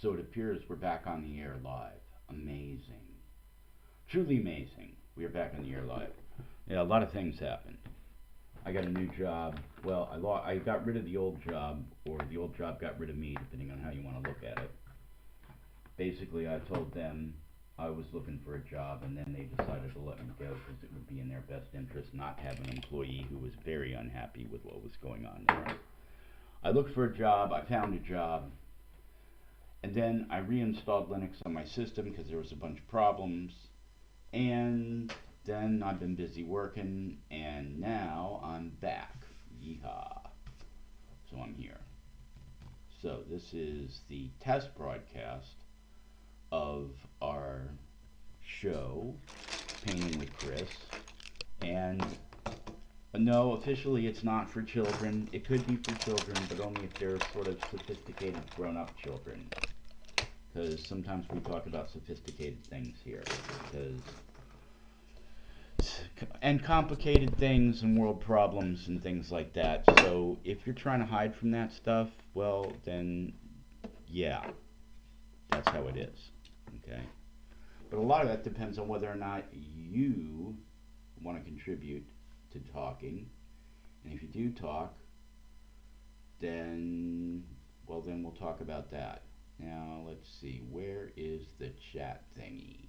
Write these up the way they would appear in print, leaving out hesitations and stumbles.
So it appears we're back on the air live. Amazing. Truly amazing. We are back on the air live. Yeah, a lot of things happened. I got a new job. Well, I got rid of the old job, or the old job got rid of me, depending on how you want to look at it. Basically, I told them I was looking for a job, and then they decided to let me go because it would be in their best interest not to have an employee who was very unhappy with what was going on there. I looked for a job, I found a job, and then I reinstalled Linux on my system because there was a bunch of problems, and then I've been busy working, and now I'm back. Yeehaw. So I'm here. So this is the test broadcast of our show, Painting with Chris, and no, officially it's not for children. It could be for children, but only if they're sort of sophisticated grown-up children. Because sometimes we talk about sophisticated things here. And complicated things and world problems and things like that. So if you're trying to hide from that stuff, well, then, yeah, that's how it is. Okay? But a lot of that depends on whether or not you want to contribute to talking, and if you do talk, then we'll talk about that. Now let's see, where is the chat thingy?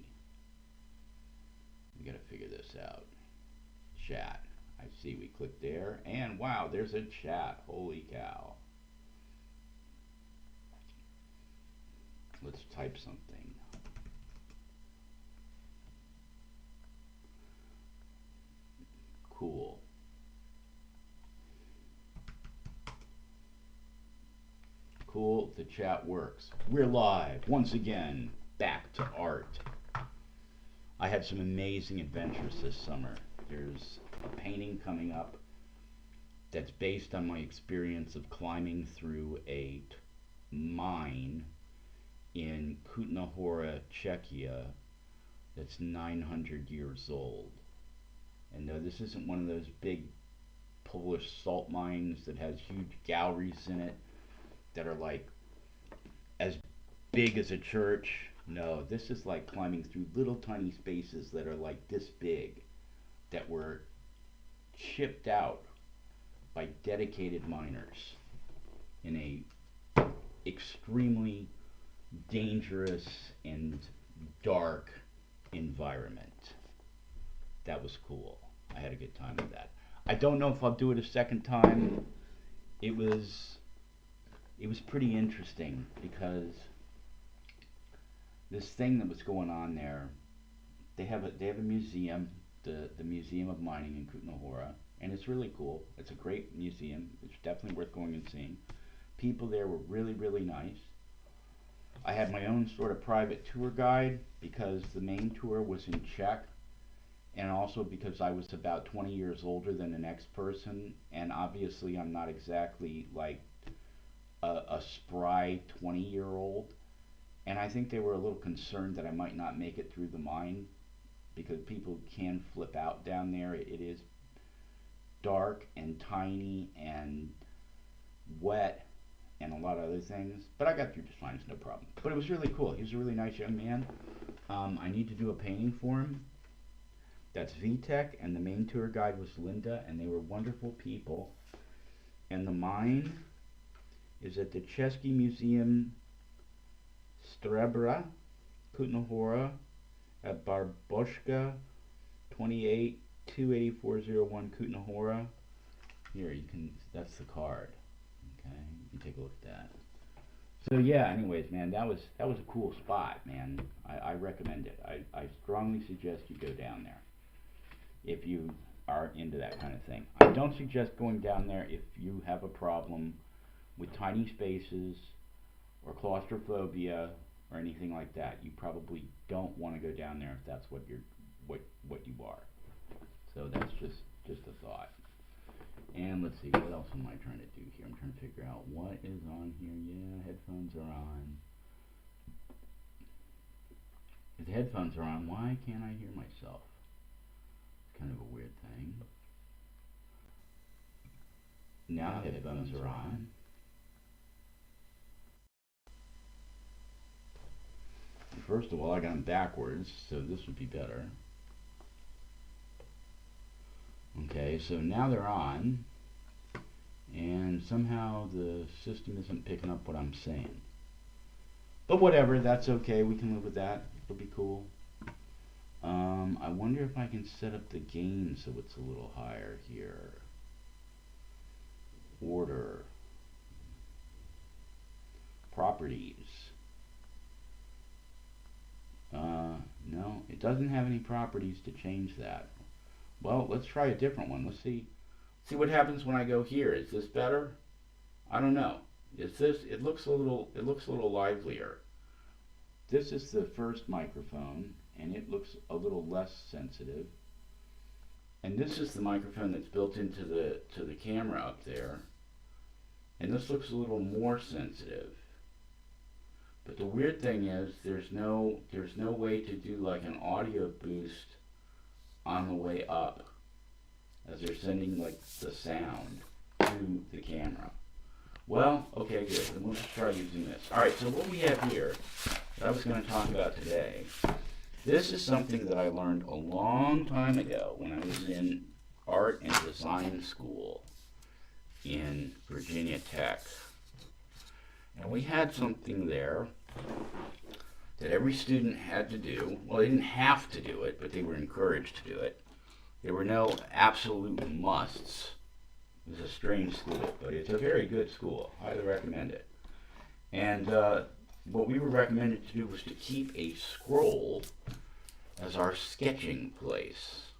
We gotta figure this out. Chat. I see we click there, and wow, there's a chat. Holy cow. Let's type something. Cool. Cool, the chat works. We're live, once again, back to art. I had some amazing adventures this summer. There's a painting coming up that's based on my experience of climbing through a mine in Kutna Hora, Czechia, that's 900 years old. And no, this isn't one of those big Polish salt mines that has huge galleries in it that are like as big as a church. No, this is like climbing through little tiny spaces that are like this big, that were chipped out by dedicated miners in a extremely dangerous and dark environment. That was cool. I had a good time with that. I don't know if I'll do it a second time. It was pretty interesting because this thing that was going on there, they have a museum, the Museum of Mining in Kutna Hora, and it's really cool. It's a great museum. It's definitely worth going and seeing. People there were really, really nice. I had my own sort of private tour guide because the main tour was in Czech, and also because I was about 20 years older than the next person, and obviously I'm not exactly like a spry 20-year-old, and I think they were a little concerned that I might not make it through the mine because people can flip out down there. It is dark and tiny and wet and a lot of other things, but I got through just fine, it's no problem. But it was really cool. He was a really nice young man. I need to do a painting for him. That's VTech, and the main tour guide was Linda, and they were wonderful people. And the mine is at the Chesky Museum Strebra, Kutna Hora, at Barboshka 28 28401 Kutna Hora. Here, you can, that's the card. Okay, you can take a look at that. So yeah, anyways, man, that was a cool spot, man. I recommend it. I strongly suggest you go down there if you are into that kind of thing. I don't suggest going down there if you have a problem with tiny spaces or claustrophobia or anything like that. You probably don't want to go down there if that's what you are. So that's just a thought. And let's see, what else am I trying to do here? I'm trying to figure out what is on here. Yeah, headphones are on. If the headphones are on, why can't I hear myself? It's kind of a weird thing. Now the headphones are on. first of all, I got them backwards, so this would be better. Okay, so now they're on, and somehow the system isn't picking up what I'm saying. But whatever, that's okay, we can live with that. It'll be cool. I wonder if I can set up the gain so it's a little higher here. Order. Properties. No, it doesn't have any properties to change that. Well, let's try a different one. Let's see what happens when I go here. Is this better? I don't know. Is this? It looks a little livelier. This is the first microphone, and it looks a little less sensitive. And this is the microphone that's built into the camera up there, and this looks a little more sensitive. But the weird thing is, there's no way to do like an audio boost on the way up, as they're sending like the sound to the camera. Well, okay, good. Then we'll just try using this. All right. So what we have here, that I was going to talk about today. This is something that I learned a long time ago when I was in art and design school in Virginia Tech. And we had something there that every student had to do. Well, they didn't have to do it, but they were encouraged to do it. There were no absolute musts. It was a strange school, but it's a very good school. I highly recommend it. And what we were recommended to do was to keep a scroll as our sketching place.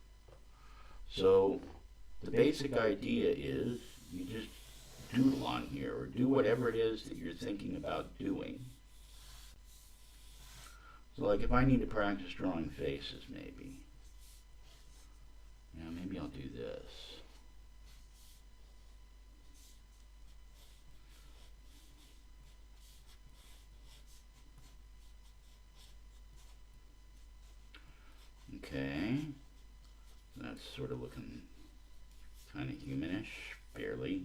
So the basic idea is you just doodle on here, or do whatever it is that you're thinking about doing. So like if I need to practice drawing faces, maybe I'll do this. Okay, that's sort of looking kind of humanish, barely.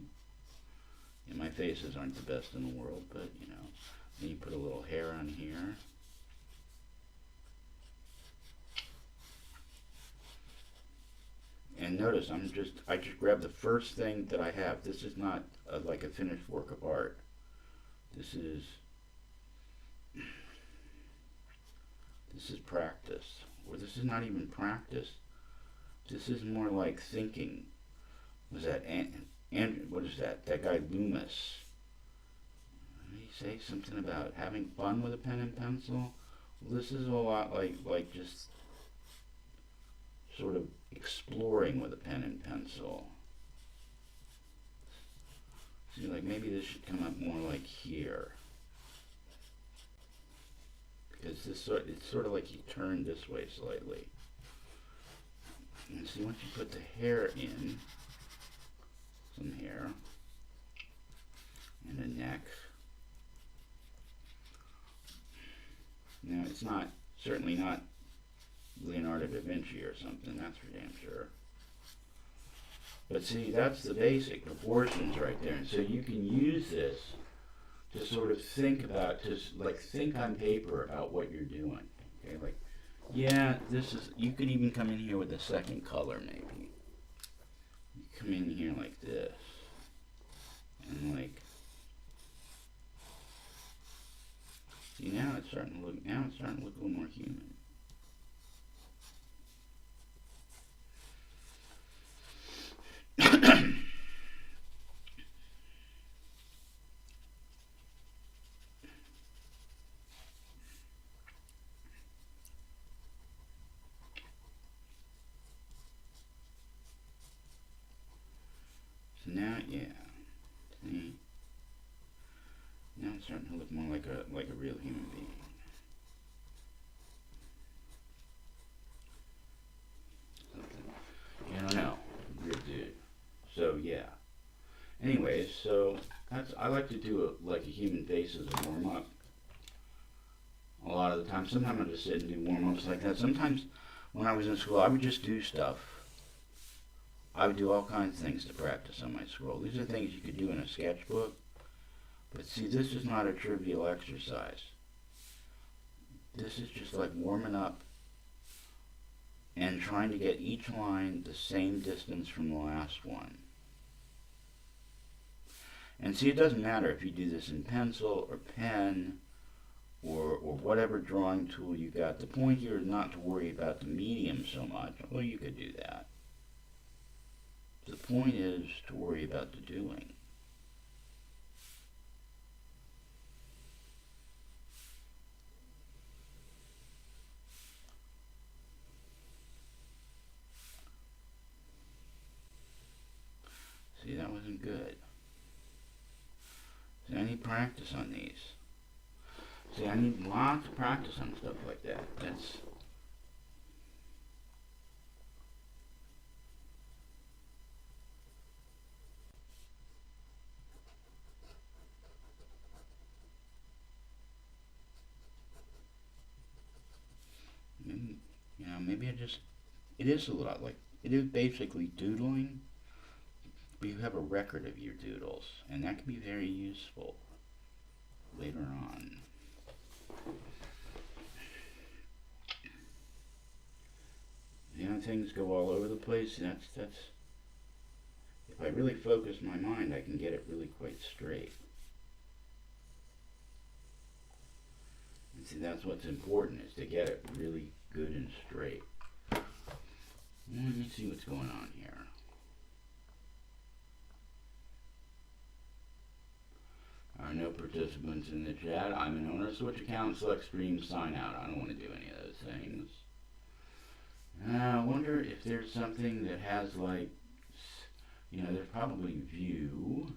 And my faces aren't the best in the world, but then you put a little hair on here. And notice I just grabbed the first thing that I have. This is not like a finished work of art. This is practice. Or this is not even practice. This is more like thinking. Was that what is that? That guy Loomis. Did he say something about having fun with a pen and pencil? Well, this is a lot like just sort of exploring with a pen and pencil. See, like maybe this should come up more like here. Because it's sort of like you turn this way slightly. And see, once you put the hair in, some hair, and a neck. Now it's certainly not Leonardo da Vinci or something, that's for damn sure. But see, that's the basic proportions right there. And so you can use this to sort of think on paper about what you're doing. Okay, like, yeah, you could even come in here with a second color maybe. You come in here like this. And like, see, now it's starting to look a little more human. So now, yeah, see, now it's starting to look more like a real human being. I don't know, weird dude. So yeah. Anyways, so I like to do like a human face as a warm up. A lot of the time, sometimes I just sit and do warm ups like that. Sometimes when I was in school, I would just do stuff. I would do all kinds of things to practice on my scroll. These are things you could do in a sketchbook. But see, this is not a trivial exercise. This is just like warming up and trying to get each line the same distance from the last one. And see, it doesn't matter if you do this in pencil or pen or whatever drawing tool you got. The point here is not to worry about the medium so much. Well, you could do that. The point is to worry about the doing. See, that wasn't good. See, I need practice on these. See, I need lots of practice on stuff like that. That's... maybe it is a lot like, it is basically doodling, but you have a record of your doodles, and that can be very useful later on. Things go all over the place. That's if I really focus my mind, I can get it really quite straight. And see, that's what's important, is to get it really good and straight. Let me see what's going on here. There are no participants in the chat. I'm an owner. Switch account, select stream, sign out. I don't want to do any of those things. I wonder if there's something that has, like, there's probably view,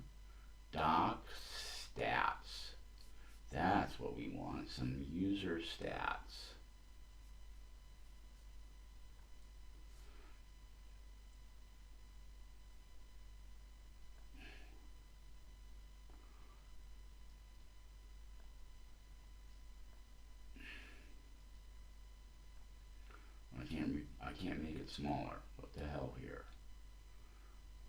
docs, stats. That's what we want, some user stats. I can't make it smaller. What the hell here?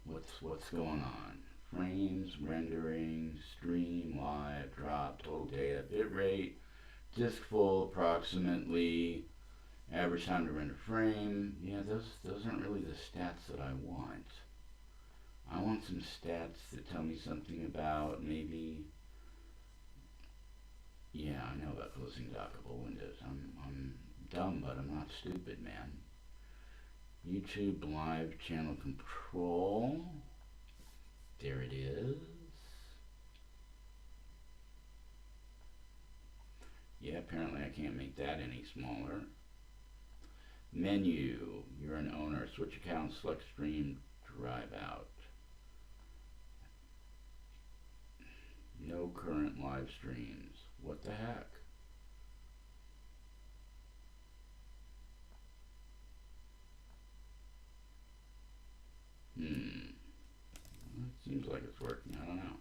What's going on? Frames, rendering, stream, live, drop, total data, bit rate, disk full, approximately, average time to render frame. Yeah, those aren't really the stats that I want. I want some stats that tell me something about maybe. Yeah, I know about closing dockable windows. I'm dumb, but I'm not stupid, man. YouTube live channel control. There it is. Yeah, apparently I can't make that any smaller. Menu. You're an owner. Switch account, select stream, drive out. No current live streams. What the heck? It seems like it's working. I don't know.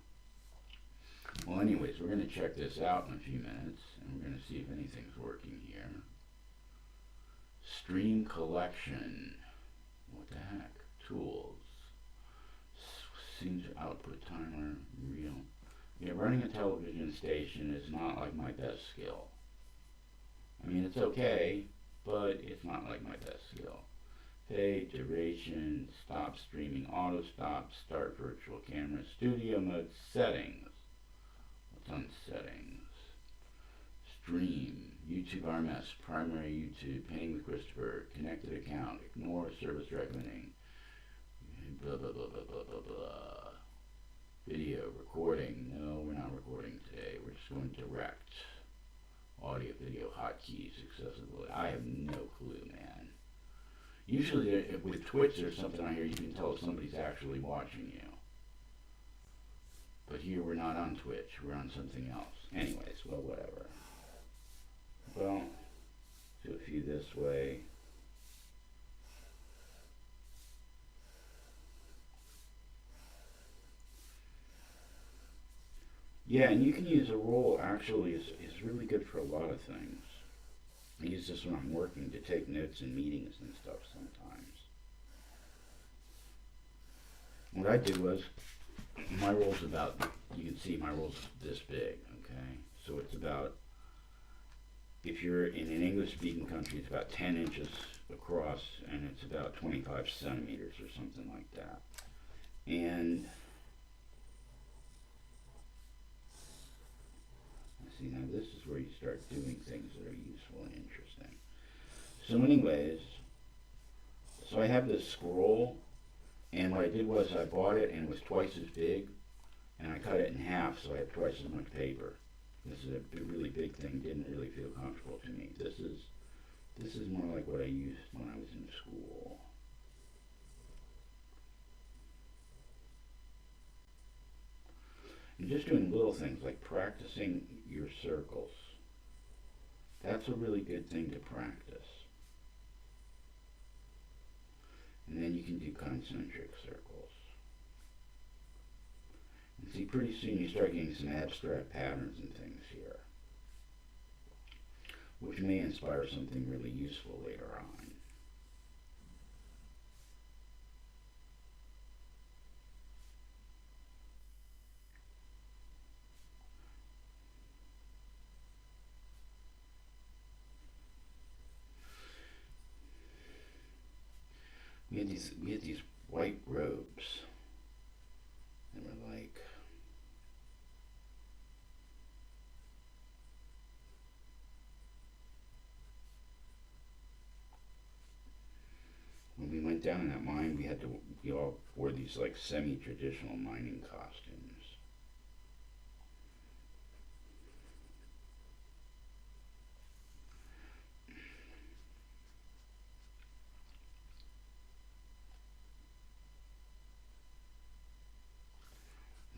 Well, anyways, we're going to check this out in a few minutes, and we're going to see if anything's working here. Stream collection. What the heck? Tools. Seems output timer. Real. Yeah, running a television station is not like my best skill. I mean, it's okay, but it's not like my best skill. Fade, duration, stop streaming, auto stop, start virtual camera, studio mode, settings. What's on settings? Stream, YouTube RMS, primary YouTube, painting with Christopher, connected account, ignore service recommending, blah, blah, blah, blah, blah, blah, blah. Video, recording. No, we're not recording today. We're just going direct. Audio, video, hotkeys, accessibility. I have no clue, man. Usually with Twitch there's something on here you can tell if somebody's actually watching you. But here we're not on Twitch, we're on something else. Anyways, well, whatever. Well, do a few this way. Yeah, and you can use a roll, actually, is really good for a lot of things. I use this when I'm working to take notes in meetings and stuff sometimes. What I do was, my roll's about, you can see my roll's this big, okay? So it's about if you're in an English-speaking country, it's about 10 inches across, and it's about 25 centimeters or something like that. And see, now this is where you start doing things that are useful and interesting. So anyways, so I have this scroll, and what I did was I bought it and it was twice as big, and I cut it in half so I have twice as much paper. This is a really big thing, didn't really feel comfortable to me. This is more like what I used when I was in school. And just doing little things like practicing your circles. That's a really good thing to practice. And then you can do concentric circles. And see, pretty soon you start getting some abstract patterns and things here, which may inspire something really useful later on. We had these white robes that were like, when we went down in that mine, we all wore these like semi-traditional mining costumes.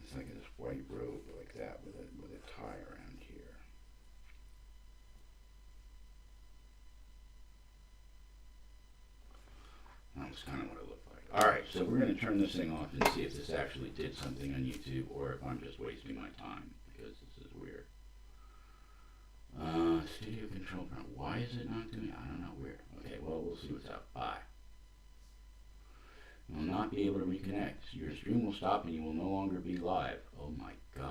It's like this white robe like that with a tie around here. That was kind of what it looked like. Alright, so we're going to turn this thing off and see if this actually did something on YouTube or if I'm just wasting my time, because this is weird. Studio control panel. Why is it not doing it? I don't know. Weird. Okay, well, we'll see what's up. Bye. You will not be able to reconnect. Your stream will stop and you will no longer be live. Oh my god.